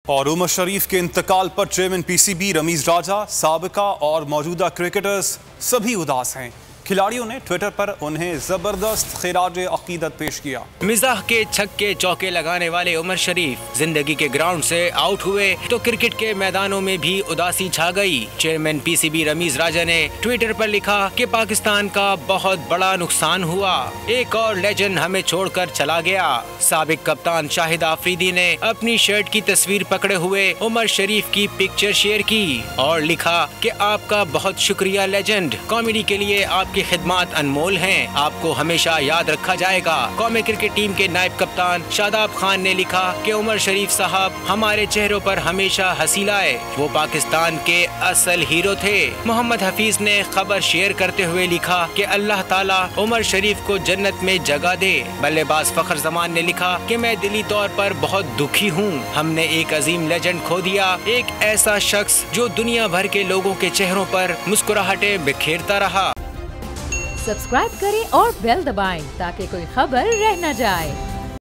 और उमर शरीफ के इंतकाल पर चेयरमैन पीसीबी रमीज राजा, साबिका और मौजूदा क्रिकेटर्स सभी उदास हैं। खिलाड़ियों ने ट्विटर पर उन्हें जबरदस्त खिराज अकीदत पेश किया। मिजाह के छक्के चौके लगाने वाले उमर शरीफ जिंदगी के ग्राउंड से आउट हुए तो क्रिकेट के मैदानों में भी उदासी छा गई। चेयरमैन पीसीबी रमीज राजा ने ट्विटर पर लिखा कि पाकिस्तान का बहुत बड़ा नुकसान हुआ, एक और लेजेंड हमें छोड़कर चला गया। साबिक कप्तान शाहिद आफरीदी ने अपनी शर्ट की तस्वीर पकड़े हुए उमर शरीफ की पिक्चर शेयर की और लिखा कि आपका बहुत शुक्रिया लेजेंड, कॉमेडी के लिए आपकी खिदमत अनमोल हैं, आपको हमेशा याद रखा जाएगा। कौमी क्रिकेट टीम के नायब कप्तान शादाब खान ने लिखा कि उमर शरीफ साहब हमारे चेहरों पर हमेशा हंसी लाए, वो पाकिस्तान के असल हीरो थे। मोहम्मद हफीज ने खबर शेयर करते हुए लिखा कि अल्लाह ताला उमर शरीफ को जन्नत में जगह दे। बल्लेबाज फखर जमान ने लिखा कि मैं दिली तौर पर बहुत दुखी हूँ, हमने एक अजीम लेजेंड खो दिया, एक ऐसा शख्स जो दुनिया भर के लोगों के चेहरों पर मुस्कुराहटें बिखेरता रहा। सब्सक्राइब करें और बेल दबाएं ताकि कोई खबर रह न जाए।